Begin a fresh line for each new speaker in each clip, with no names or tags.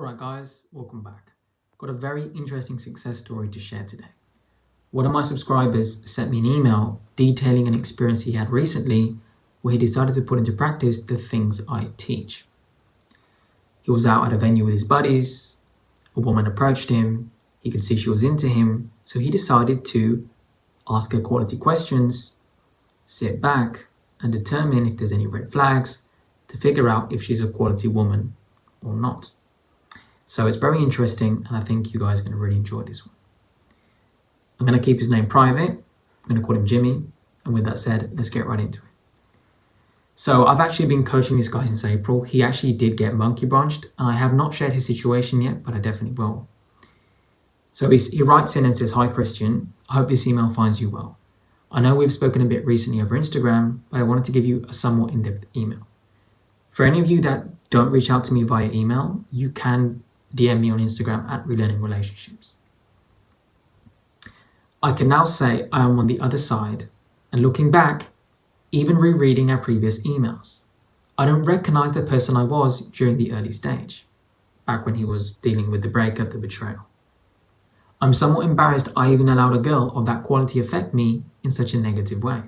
Alright guys, welcome back. Got a very interesting success story to share today. One of my subscribers sent me an email detailing an experience he had recently where he decided to put into practice the things I teach. He was out at a venue with his buddies, a woman approached him, he could see she was into him, so he decided to ask her quality questions, sit back and determine if there's any red flags to figure out if she's a quality woman or not. So it's very interesting, and I think you guys are going to really enjoy this one. I'm going to keep his name private. I'm going to call him Jimmy. And with that said, let's get right into it. So I've actually been coaching this guy since April. He actually did get monkey branched. I have not shared his situation yet, but I definitely will. So he writes in and says, "Hi Christian, I hope this email finds you well. I know we've spoken a bit recently over Instagram, but I wanted to give you a somewhat in-depth email. For any of you that don't reach out to me via email, you can DM me on Instagram at Relearning Relationships. I can now say I am on the other side, and looking back, even rereading our previous emails, I don't recognize the person I was during the early stage, back when he was dealing with the breakup, the betrayal. I'm somewhat embarrassed I even allowed a girl of that quality affect me in such a negative way.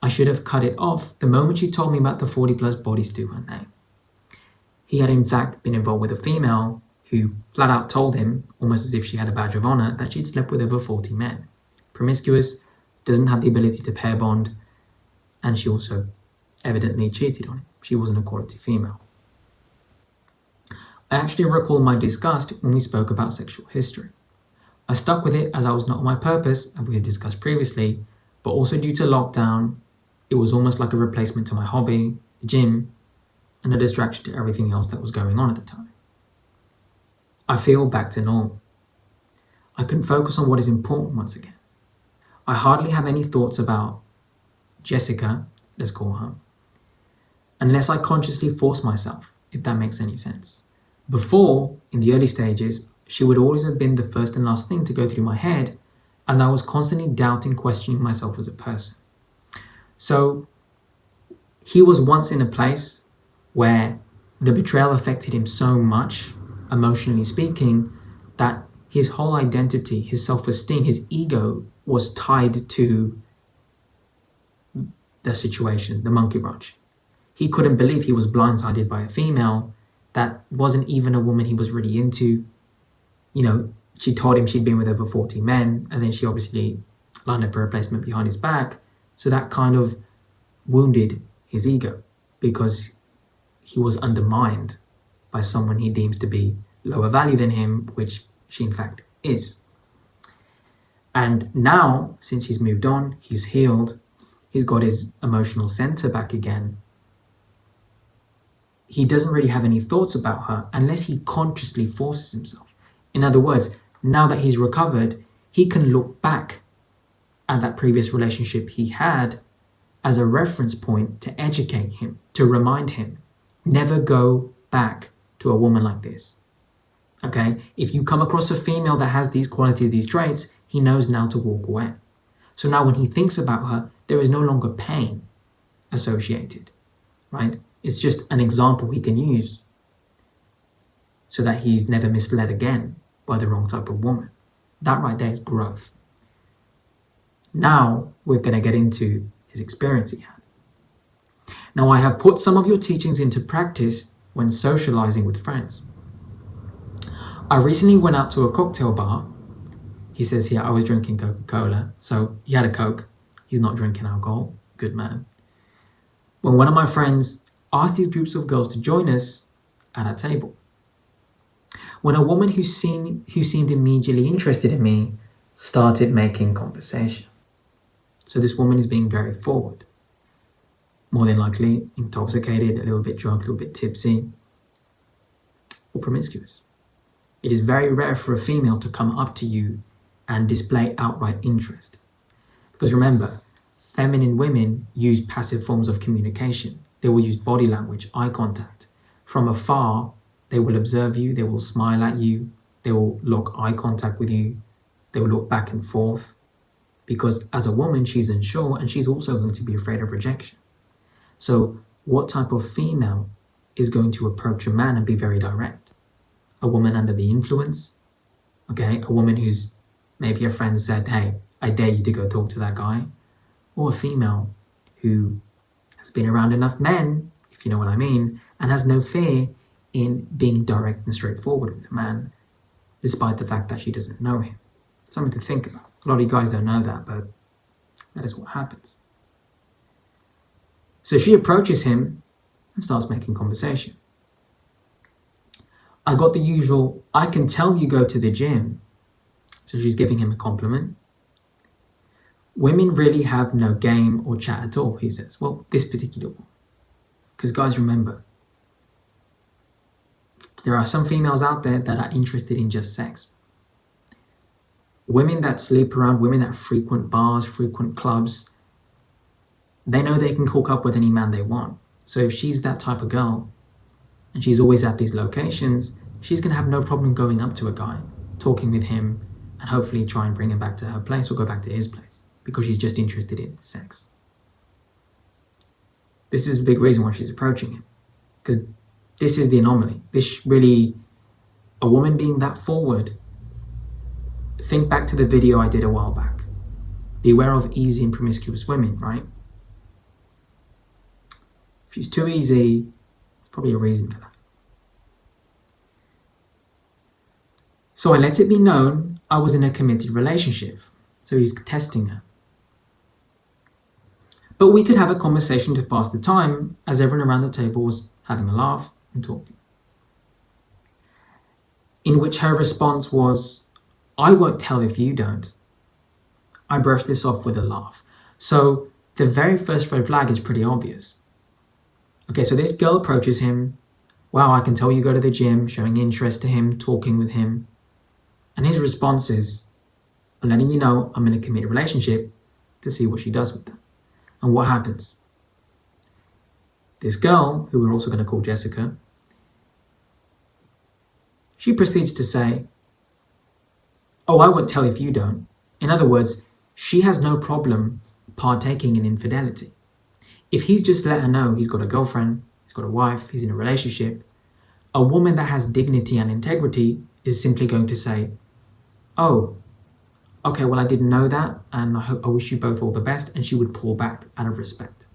I should have cut it off the moment she told me about the 40+ bodies to her name. He had in fact been involved with a female who flat out told him, almost as if she had a badge of honor, that she'd slept with over 40 men. Promiscuous, doesn't have the ability to pair bond, and she also evidently cheated on him. She wasn't a quality female. I actually recall my disgust when we spoke about sexual history. I stuck with it as I was not on my purpose, as we had discussed previously, but also due to lockdown, it was almost like a replacement to my hobby, the gym, and a distraction to everything else that was going on at the time. I feel back to normal. I can focus on what is important once again. I hardly have any thoughts about Jessica, let's call her, unless I consciously force myself, if that makes any sense. Before, in the early stages, she would always have been the first and last thing to go through my head, and I was constantly doubting, questioning myself as a person. So, he was once in a place where the betrayal affected him so much, emotionally speaking, that his whole identity, his self-esteem, his ego was tied to the situation, the monkey branch. He couldn't believe he was blindsided by a female that wasn't even a woman he was really into. You know, she told him she'd been with over 40 men, and then she obviously lined up a replacement behind his back. So that kind of wounded his ego because he was undermined by someone he deems to be lower value than him, which she in fact is. And now, since he's moved on, he's healed, he's got his emotional center back again, he doesn't really have any thoughts about her unless he consciously forces himself. In other words, now that he's recovered, he can look back at that previous relationship he had as a reference point to educate him, to remind him, never go back to a woman like this. Okay? If you come across a female that has these qualities, these traits, he knows now to walk away. So now when he thinks about her, there is no longer pain associated, right? It's just an example he can use so that he's never misled again by the wrong type of woman. That right there is growth. Now we're going to get into his experience he had. Now I have put some of your teachings into practice when socializing with friends. I recently went out to a cocktail bar. He says here, I was drinking Coca-Cola. So he had a Coke. He's not drinking alcohol. Good man. When one of my friends asked these groups of girls to join us at a table. When a woman who seemed immediately interested in me started making conversation. So this woman is being very forward. More than likely intoxicated, a little bit drunk, a little bit tipsy, or promiscuous. It is very rare for a female to come up to you and display outright interest. Because remember, feminine women use passive forms of communication. They will use body language, eye contact. From afar, they will observe you, they will smile at you, they will lock eye contact with you, they will look back and forth. Because as a woman, she's unsure and she's also going to be afraid of rejection. So what type of female is going to approach a man and be very direct? a woman under the influence, okay, a woman who's maybe a friend said, hey, I dare you to go talk to that guy, or a female who has been around enough men, if you know what I mean, and has no fear in being direct and straightforward with a man, despite the fact that she doesn't know him. Something to think about. A lot of you guys don't know that, but that is what happens. So she approaches him and starts making conversation. I got the usual, I can tell you go to the gym. So she's giving him a compliment. Women really have no game or chat at all, he says. Well, this particular one. Because guys, remember, there are some females out there that are interested in just sex. Women that sleep around, women that frequent bars, frequent clubs, they know they can hook up with any man they want. So if she's that type of girl, and she's always at these locations, she's going to have no problem going up to a guy, talking with him, and hopefully try and bring him back to her place or go back to his place, because she's just interested in sex. This is a big reason why she's approaching him, because this is the anomaly. This really, a woman being that forward. Think back to the video I did a while back. Beware of easy and promiscuous women, right? If she's too easy, there's probably a reason for that. So I let it be known I was in a committed relationship. So he's testing her. But we could have a conversation to pass the time, as everyone around the table was having a laugh and talking. In which her response was, I won't tell if you don't. I brushed this off with a laugh. So the very first red flag is pretty obvious. Okay, so this girl approaches him. Wow, I can tell you go to the gym, showing interest to him, talking with him. And his response is, I'm letting you know I'm in a committed relationship, to see what she does with that. And what happens? This girl, who we're also going to call Jessica, she proceeds to say, oh, I won't tell if you don't. In other words, she has no problem partaking in infidelity. If he's just let her know he's got a girlfriend, he's got a wife, he's in a relationship, a woman that has dignity and integrity is simply going to say, oh, okay, well, I didn't know that, and I wish you both all the best, and she would pull back out of respect.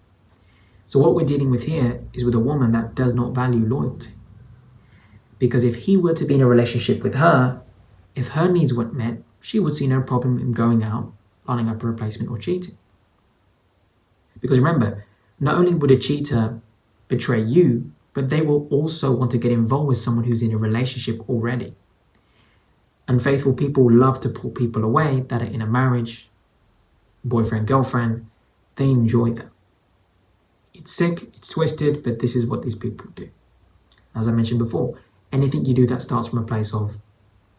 So what we're dealing with here is with a woman that does not value loyalty. Because if he were to be in a relationship with her, if her needs weren't met, she would see no problem in going out, lining up a replacement, or cheating. Because remember, not only would a cheater betray you, but they will also want to get involved with someone who's in a relationship already. Unfaithful people love to pull people away that are in a marriage, boyfriend, girlfriend. They enjoy that. It's sick, it's twisted, but this is what these people do. As I mentioned before, anything you do that starts from a place of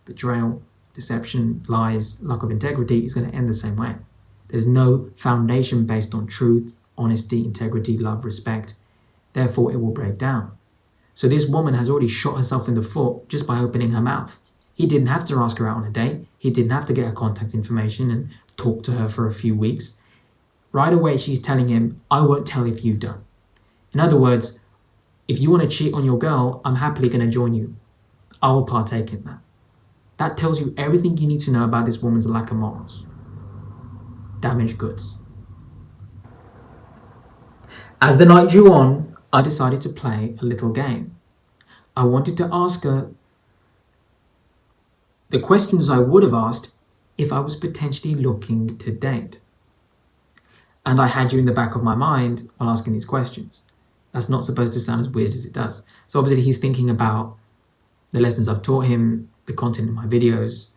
betrayal, deception, lies, lack of integrity is going to end the same way. There's no foundation based on truth, honesty, integrity, love, respect. Therefore, it will break down. So this woman has already shot herself in the foot just by opening her mouth. He didn't have to ask her out on a date. He didn't have to get her contact information and talk to her for a few weeks. Right away, she's telling him, I won't tell if you don't. In other words, if you want to cheat on your girl, I'm happily going to join you. I will partake in that. That tells you everything you need to know about this woman's lack of morals. Damaged goods. As the night drew on, I decided to play a little game. I wanted to ask her the questions I would have asked if I was potentially looking to date. And I had you in the back of my mind while asking these questions. That's not supposed to sound as weird as it does. So obviously he's thinking about the lessons I've taught him, the content in my videos.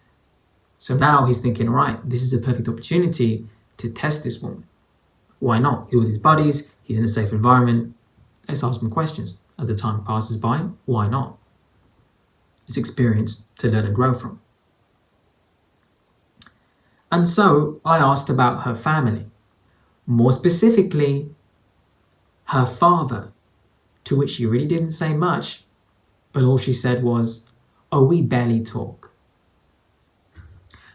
So now he's thinking, all right, this is a perfect opportunity to test this woman. Why not? He's with his buddies, he's in a safe environment. Let's ask him questions. As the time passes by, why not? It's experience to learn and grow from. And so I asked about her family. More specifically, her father, to which she really didn't say much, but all she said was, oh, we barely talk.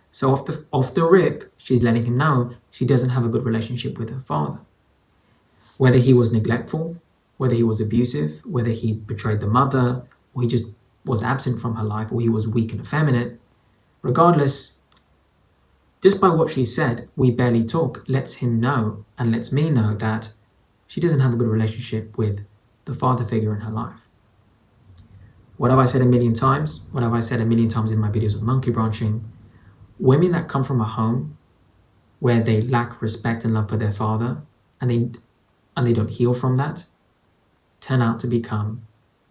So off the rip, she's letting him know she doesn't have a good relationship with her father. Whether he was neglectful, whether he was abusive, whether he betrayed the mother, or he just was absent from her life or he was weak and effeminate. Regardless, just by what she said, we barely talk, lets him know and lets me know that she doesn't have a good relationship with the father figure in her life. What have I said a million times? What have I said a million times in my videos on monkey branching? Women that come from a home where they lack respect and love for their father and they don't heal from that turn out to become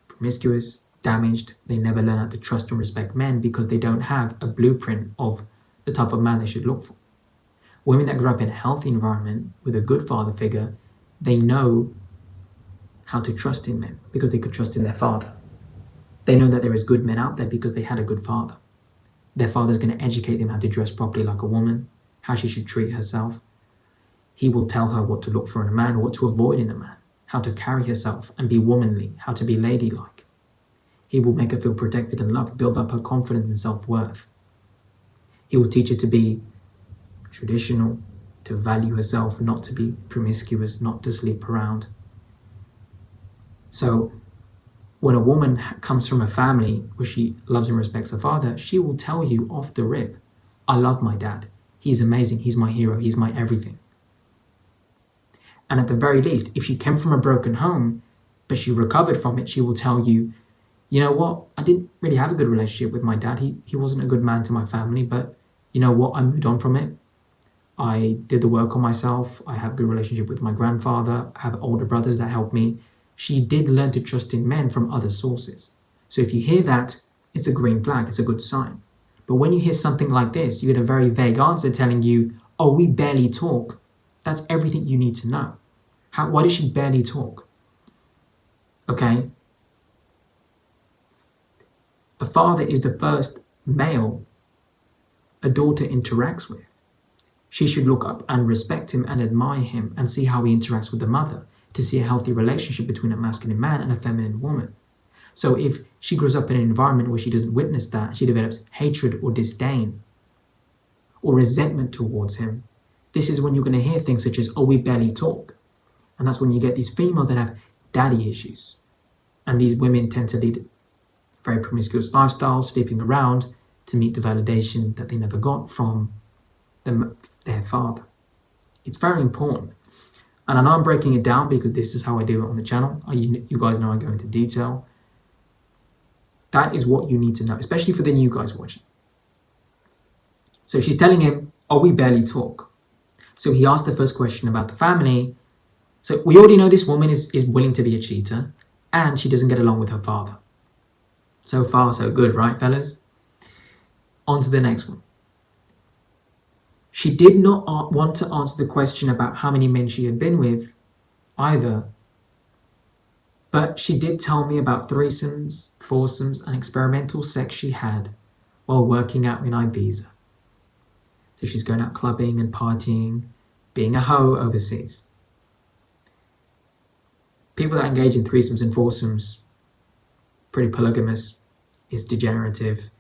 promiscuous, damaged. They never learn how to trust and respect men because they don't have a blueprint of the type of man they should look for. Women that grew up in a healthy environment with a good father figure, they know how to trust in men because they could trust in their father. They know that there is good men out there because they had a good father. Their father's going to educate them how to dress properly like a woman, how she should treat herself. He will tell her what to look for in a man, what to avoid in a man, how to carry herself and be womanly, how to be ladylike. He will make her feel protected and loved, build up her confidence and self-worth. He will teach her to be traditional, to value herself, not to be promiscuous, not to sleep around. So when a woman comes from a family where she loves and respects her father, she will tell you off the rip, I love my dad. He's amazing. He's my hero. He's my everything. And at the very least, if she came from a broken home, but she recovered from it, she will tell you, you know what? I didn't really have a good relationship with my dad. He wasn't a good man to my family, but you know what? I moved on from it. I did the work on myself. I have a good relationship with my grandfather. I have older brothers that help me. She did learn to trust in men from other sources. So if you hear that, it's a green flag. It's a good sign. But when you hear something like this, you get a very vague answer telling you, oh, we barely talk. That's everything you need to know. Why does she barely talk? Okay. A father is the first male a daughter interacts with. She should look up and respect him and admire him and see how he interacts with the mother to see a healthy relationship between a masculine man and a feminine woman. So if she grows up in an environment where she doesn't witness that, she develops hatred or disdain or resentment towards him, this is when you're going to hear things such as, oh, we barely talk. And that's when you get these females that have daddy issues. And these women tend to lead very promiscuous lifestyles, sleeping around to meet the validation that they never got from their father. It's very important. And I know I'm breaking it down because this is how I do it on the channel. You guys know I go into detail. That is what you need to know, especially for the new guys watching. So she's telling him, oh, we barely talk. So he asked the first question about the family. So we already know this woman is willing to be a cheater and she doesn't get along with her father. So far, so good, right, fellas? On to the next one. She did not want to answer the question about how many men she had been with either. But she did tell me about threesomes, foursomes, and experimental sex she had while working out in Ibiza. So she's going out clubbing and partying, being a hoe overseas. People that engage in threesomes and foursomes, pretty polygamous, it's degenerative,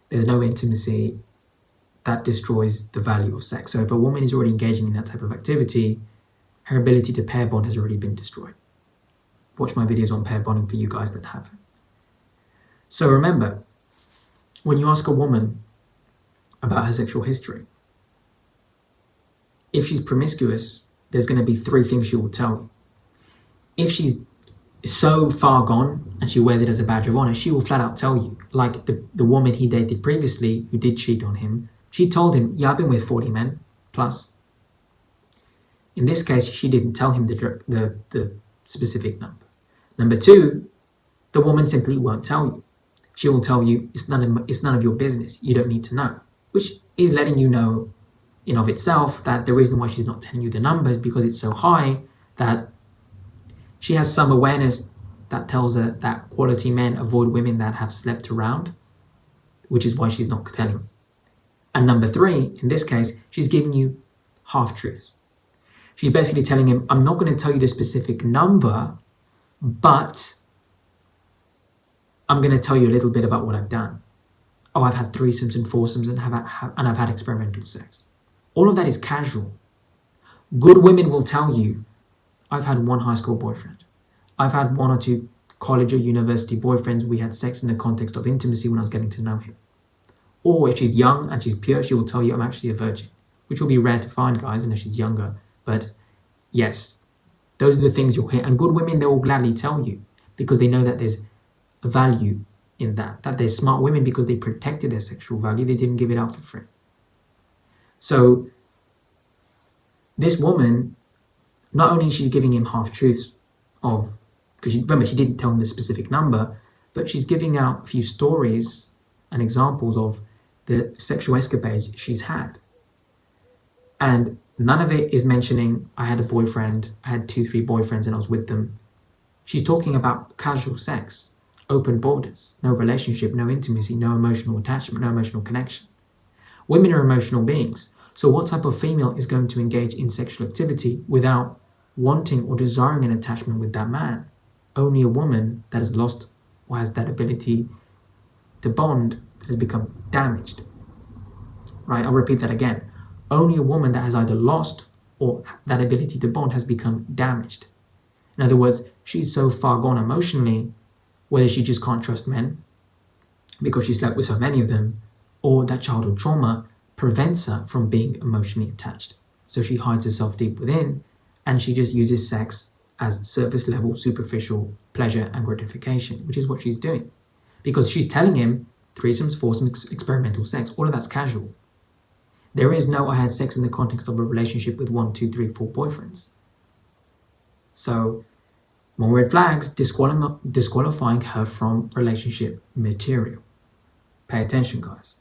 there's no intimacy, that destroys the value of sex. So if a woman is already engaging in that type of activity, her ability to pair bond has already been destroyed. Watch my videos on pair bonding for you guys that haven't. So remember, when you ask a woman about her sexual history, if she's promiscuous, there's going to be three things she will tell you. If she's so far gone and she wears it as a badge of honor, she will flat out tell you, like the woman he dated previously who did cheat on him, she told him, yeah, I've been with 40 men plus. In this case, she didn't tell him the specific number. Number two, the woman simply won't tell you. She will tell you, it's none of your business. You don't need to know, which is letting you know in of itself that the reason why she's not telling you the numbers because it's so high that she has some awareness that tells her that quality men avoid women that have slept around, which is why she's not telling you. And number three, in this case, she's giving you half-truths. She's basically telling him, I'm not going to tell you the specific number, but I'm going to tell you a little bit about what I've done. Oh, I've had threesomes and foursomes and I've had experimental sex. All of that is casual. Good women will tell you, I've had one high school boyfriend. I've had one or two college or university boyfriends, we had sex in the context of intimacy when I was getting to know him. Or if she's young and she's pure, she will tell you I'm actually a virgin, which will be rare to find, guys, unless she's younger. But yes, those are the things you'll hear. And good women, they will gladly tell you because they know that there's a value in that they're smart women because they protected their sexual value. They didn't give it out for free. So this woman, not only she's giving him half-truths of, because remember, she didn't tell him the specific number, but she's giving out a few stories and examples of the sexual escapades she's had. And none of it is mentioning, I had a boyfriend, I had 2-3 boyfriends and I was with them. She's talking about casual sex, open borders, no relationship, no intimacy, no emotional attachment, no emotional connection. Women are emotional beings. So what type of female is going to engage in sexual activity without wanting or desiring an attachment with that man? Only a woman that has lost or has that ability to bond that has become damaged. Right? I'll repeat that again. Only a woman that has either lost or that ability to bond has become damaged. In other words, she's so far gone emotionally, whether she just can't trust men because she slept with so many of them, or that childhood trauma prevents her from being emotionally attached. So she hides herself deep within and she just uses sex as surface level, superficial pleasure and gratification, which is what she's doing. Because she's telling him threesomes, foursomes, experimental sex, all of that's casual. There is no I had sex in the context of a relationship with 1, 2, 3, 4 boyfriends. So more red flags, disqualifying her from relationship material. Pay attention, guys.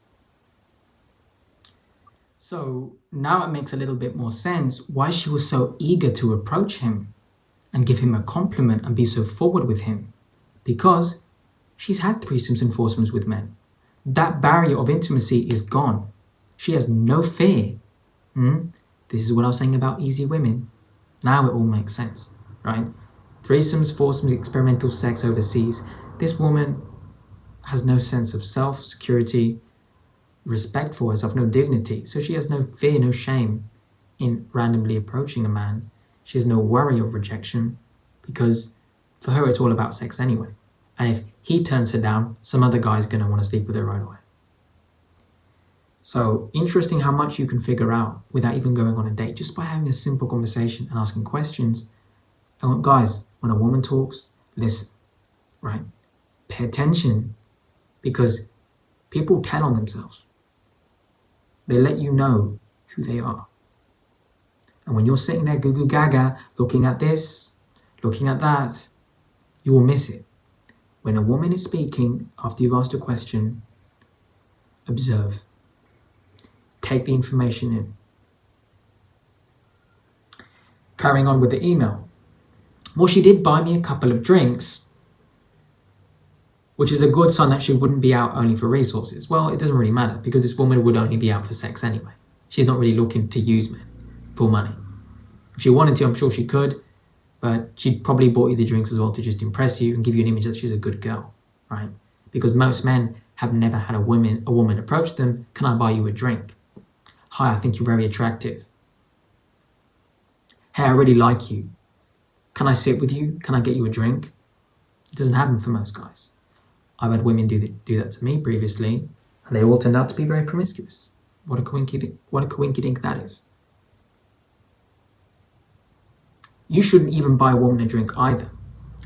So now it makes a little bit more sense why she was so eager to approach him and give him a compliment and be so forward with him. Because she's had threesomes and foursomes with men. That barrier of intimacy is gone. She has no fear. This is what I was saying about easy women. Now it all makes sense, right? Threesomes, foursomes, experimental sex overseas. This woman has no sense of self, security, respect for herself, no dignity. So she has no fear, no shame in randomly approaching a man. She has no worry of rejection because for her it's all about sex anyway. And if he turns her down, some other guy's going to want to sleep with her right away. So interesting how much you can figure out without even going on a date, just by having a simple conversation and asking questions. And guys, when a woman talks, listen, right? Pay attention because people tell on themselves. They let you know who they are. And when you're sitting there goo goo gaga, looking at this, looking at that, you will miss it. When a woman is speaking after you've asked a question, observe. Take the information in. Carrying on with the email. Well, she did buy me a couple of drinks, which is a good sign that she wouldn't be out only for resources. Well, it doesn't really matter because this woman would only be out for sex anyway. She's not really looking to use men for money. If she wanted to, I'm sure she could, but she'd probably bought you the drinks as well to just impress you and give you an image that she's a good girl, right? Because most men have never had a woman approach them, can I buy you a drink? Hi, I think you're very attractive. Hey, I really like you. Can I sit with you? Can I get you a drink? It doesn't happen for most guys. I've had women do that to me previously, and they all turned out to be very promiscuous. What a coinkydink that is. You shouldn't even buy a woman a drink either,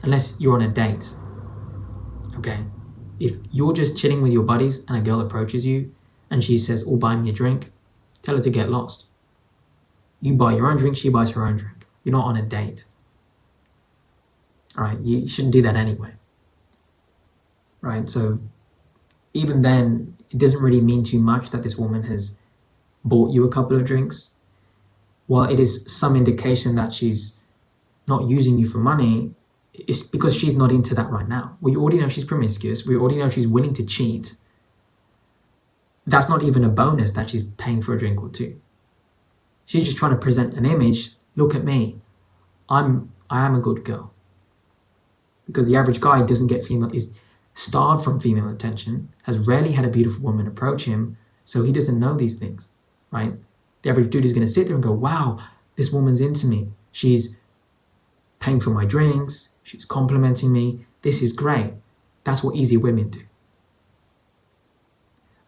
unless you're on a date. Okay? If you're just chilling with your buddies and a girl approaches you and she says, oh, buy me a drink, tell her to get lost. You buy your own drink, she buys her own drink. You're not on a date. All right? You shouldn't do that anyway. Right? So even then, it doesn't really mean too much that this woman has bought you a couple of drinks. While it is some indication that she's not using you for money, it's because she's not into that right now. We already know she's promiscuous. We already know she's willing to cheat. That's not even a bonus that she's paying for a drink or two. She's just trying to present an image. Look at me. I am a good girl. Because the average guy is starved from female attention, has rarely had a beautiful woman approach him, so he doesn't know these things, right? The average dude is going to sit there and go, wow, this woman's into me. She's paying for my drinks. She's complimenting me. This is great. That's what easy women do.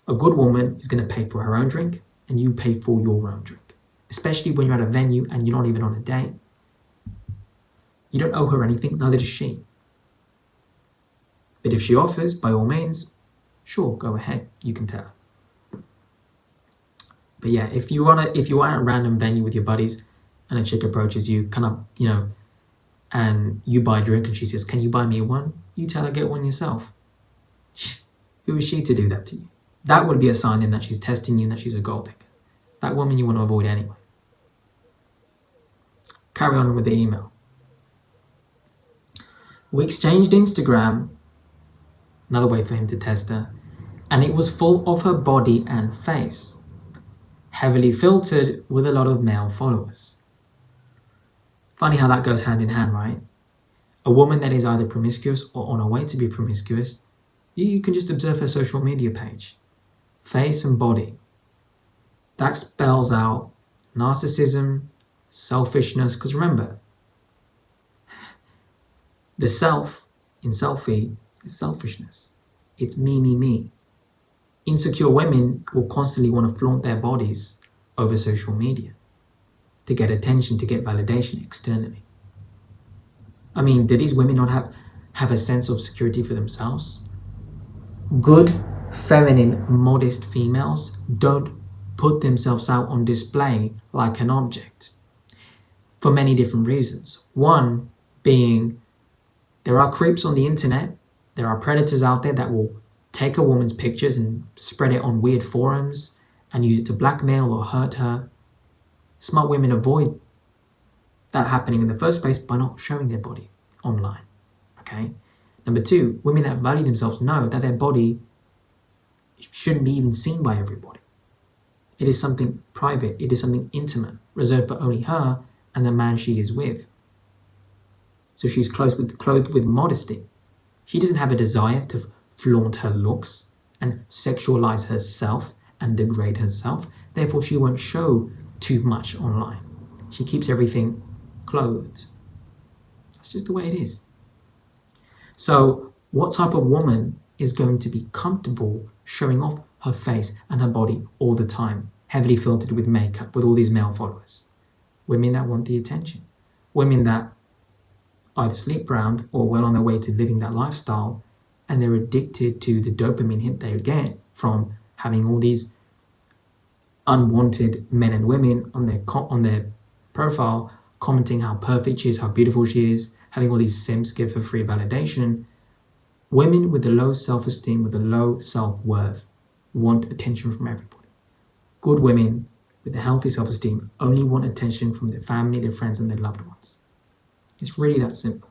A good woman is going to pay for her own drink and you pay for your own drink. Especially when you're at a venue and you're not even on a date. You don't owe her anything, neither does she. But if she offers, by all means, sure, go ahead, you can tell her. But yeah, if you are at a random venue with your buddies and a chick approaches you, and you buy a drink and she says, "Can you buy me one?" You tell her, "Get one yourself." Who is she to do that to you? That would be a sign then that she's testing you and that she's a gold digger. That woman you want to avoid anyway. Carry on with the email. We exchanged Instagram, another way for him to test her, and it was full of her body and face, heavily filtered with a lot of male followers. Funny how that goes hand in hand, right? A woman that is either promiscuous or on her way to be promiscuous, you can just observe her social media page. Face and body. That spells out narcissism, selfishness, because remember, the self in selfie is selfishness. It's me, me, me. Insecure women will constantly want to flaunt their bodies over social media to get attention, to get validation externally. I mean, do these women not have a sense of security for themselves? Good, feminine, modest females don't put themselves out on display like an object for many different reasons. One being, there are creeps on the internet, there are predators out there that will take a woman's pictures and spread it on weird forums and use it to blackmail or hurt her. Smart women avoid that happening in the first place by not showing their body online. Okay? Number two, women that value themselves know that their body shouldn't be even seen by everybody. It is something private, it is something intimate, reserved for only her and the man she is with. So she's clothed with modesty. She doesn't have a desire to flaunt her looks and sexualize herself and degrade herself. Therefore, she won't show too much online. She keeps everything clothed. That's just the way it is. So, what type of woman is going to be comfortable showing off her face and her body all the time, heavily filtered with makeup, with all these male followers? Women that want the attention. Women that either sleep around or well on their way to living that lifestyle, and they're addicted to the dopamine hit they get from having all these unwanted men and women on their profile, commenting how perfect she is, how beautiful she is, having all these simps give her free validation. Women with a low self-esteem, with a low self-worth, want attention from everybody. Good women with a healthy self-esteem only want attention from their family, their friends, and their loved ones. It's really that simple.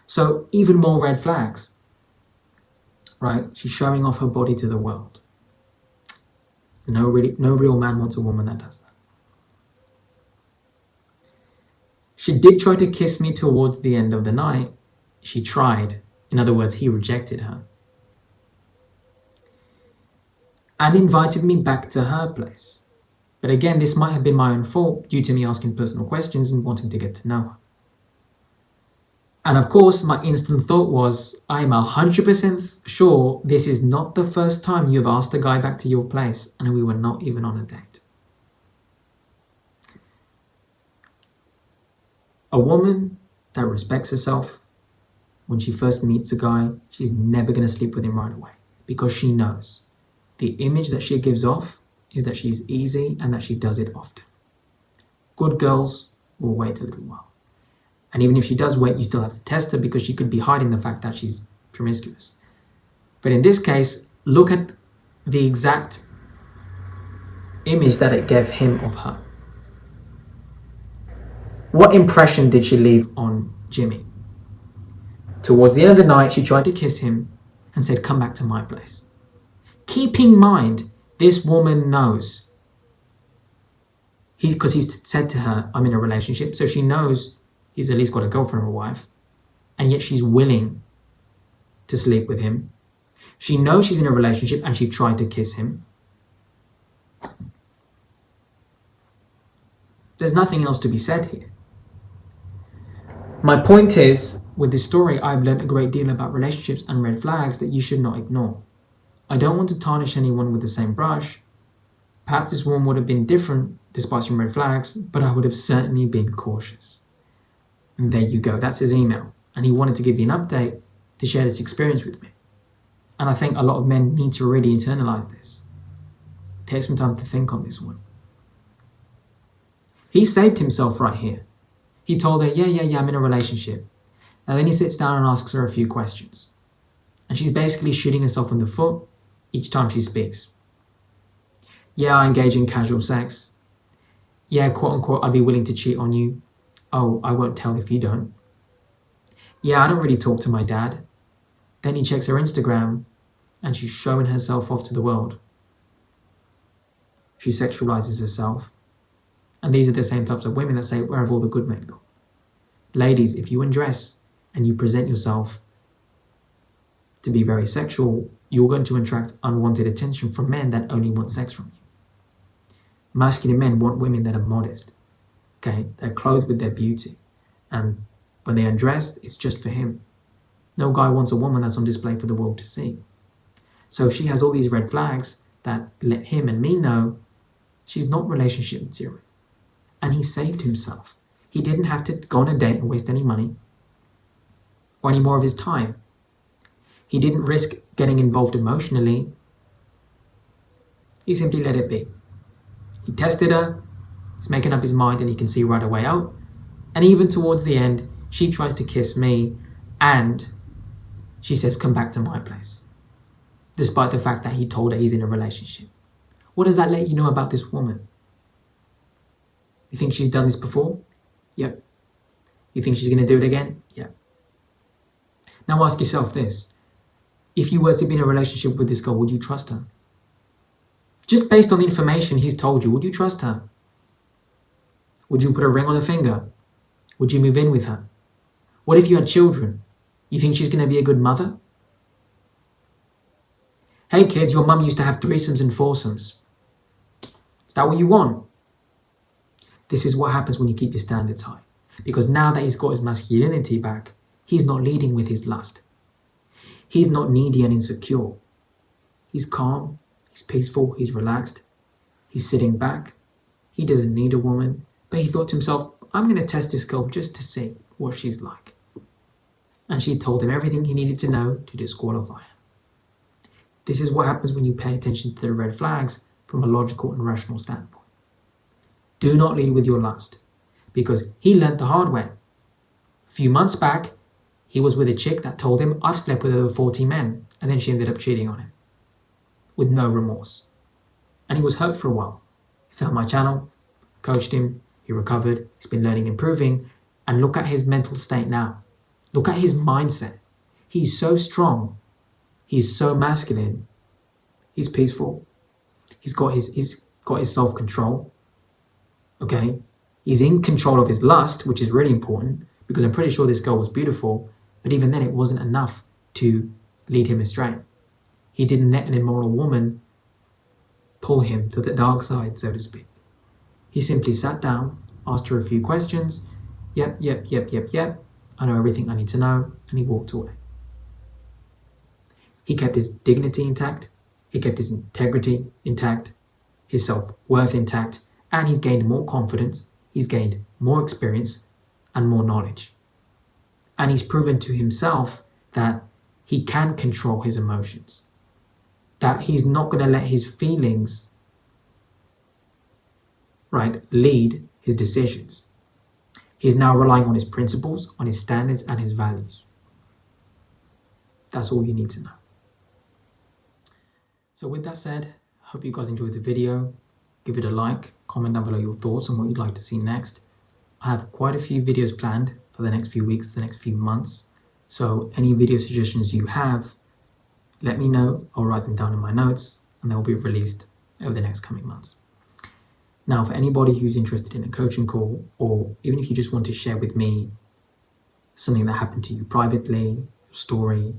So even more red flags, right? She's showing off her body to the world. No real man wants a woman that does that. She did try to kiss me towards the end of the night. She tried. In other words, he rejected her. And invited me back to her place. But again, this might have been my own fault due to me asking personal questions and wanting to get to know her. And of course, my instant thought was, I'm 100% sure this is not the first time you've asked a guy back to your place and we were not even on a date. A woman that respects herself, when she first meets a guy, she's never going to sleep with him right away because she knows the image that she gives off is that she's easy and that she does it often. Good girls will wait a little while. And even if she does wait, you still have to test her because she could be hiding the fact that she's promiscuous. But in this case, look at the exact image that it gave him of her. What impression did she leave on Jimmy? Towards the end of the night, she tried to kiss him and said, "Come back to my place." Keep in mind, this woman knows. Because he's said to her, "I'm in a relationship," so she knows he's at least got a girlfriend or a wife, and yet she's willing to sleep with him. She knows she's in a relationship and she tried to kiss him. There's nothing else to be said here. My point is, With this story, I've learned a great deal about relationships and red flags that you should not ignore. I don't want to tarnish anyone with the same brush. Perhaps this woman would have been different despite some red flags, but I would have certainly been cautious. And there you go, that's his email. And he wanted to give you an update to share this experience with me. And I think a lot of men need to really internalize this. Take some time to think on this one. He saved himself right here. He told her, yeah, I'm in a relationship. And then he sits down and asks her a few questions. And she's basically shooting herself in the foot each time she speaks. Yeah, I engage in casual sex. Yeah, quote unquote, I'd be willing to cheat on you. Oh, I won't tell if you don't. Yeah, I don't really talk to my dad. Then he checks her Instagram and she's showing herself off to the world. She sexualizes herself. And these are the same types of women that say, where have all the good men gone? Ladies, if you undress and you present yourself to be very sexual, you're going to attract unwanted attention from men that only want sex from you. Masculine men want women that are modest. Okay, they're clothed with their beauty. And when they undress, it's just for him. No guy wants a woman that's on display for the world to see. So she has all these red flags that let him and me know she's not relationship material. And he saved himself. He didn't have to go on a date and waste any money or any more of his time. He didn't risk getting involved emotionally. He simply let it be. He tested her, he's making up his mind, and he can see right away out. And even towards the end, she tries to kiss me and she says, come back to my place. Despite the fact that he told her he's in a relationship. What does that let you know about this woman? You think she's done this before? Yep. You think she's going to do it again? Yep. Now ask yourself this. If you were to be in a relationship with this girl, would you trust her? Just based on the information he's told you, would you trust her? Would you put a ring on her finger? Would you move in with her? What if you had children? You think she's going to be a good mother? Hey kids, your mum used to have threesomes and foursomes. Is that what you want? This is what happens when you keep your standards high. Because now that he's got his masculinity back, he's not leading with his lust. He's not needy and insecure. He's calm, he's peaceful, he's relaxed. He's sitting back. He doesn't need a woman. But he thought to himself, I'm going to test this girl just to see what she's like. And she told him everything he needed to know to disqualify her. This is what happens when you pay attention to the red flags from a logical and rational standpoint. Do not lead with your lust, because he learned the hard way. A few months back, he was with a chick that told him, I've slept with over 40 men, and then she ended up cheating on him with no remorse. And he was hurt for a while. He found my channel, coached him, he recovered, he's been learning, improving, and look at his mental state now. Look at his mindset. He's so strong. He's so masculine. He's peaceful. He's got his self-control. Okay? He's in control of his lust, which is really important, because I'm pretty sure this girl was beautiful, but even then it wasn't enough to lead him astray. He didn't let an immoral woman pull him to the dark side, so to speak. He simply sat down, asked her a few questions. Yep. I know everything I need to know, and he walked away. He kept his dignity intact, he kept his integrity intact, his self-worth intact, and he's gained more confidence, he's gained more experience and more knowledge. And he's proven to himself that he can control his emotions, that he's not going to let his feelings, lead his decisions. He's now relying on his principles, on his standards and his values. That's all you need to know. So with that said, I hope you guys enjoyed the video. Give it a like, comment down below your thoughts on what you'd like to see next. I have quite a few videos planned for the next few weeks, the next few months. So any video suggestions you have, let me know. I'll write them down in my notes and they'll be released over the next coming months. Now, for anybody who's interested in a coaching call, or even if you just want to share with me something that happened to you privately, your story,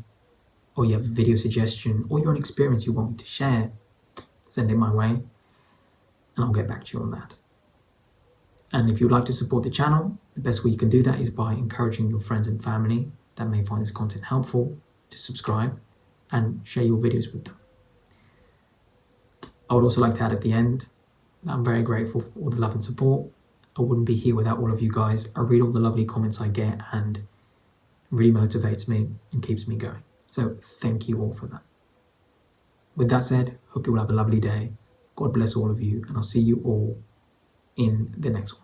or you have a video suggestion, or your own experience you want me to share, send it my way, and I'll get back to you on that. And if you'd like to support the channel, the best way you can do that is by encouraging your friends and family that may find this content helpful to subscribe and share your videos with them. I would also like to add at the end that I'm very grateful for all the love and support. I wouldn't be here without all of you guys. I read all the lovely comments I get and it really motivates me and keeps me going. So thank you all for that. With that said, hope you all have a lovely day. God bless all of you, and I'll see you all in the next one.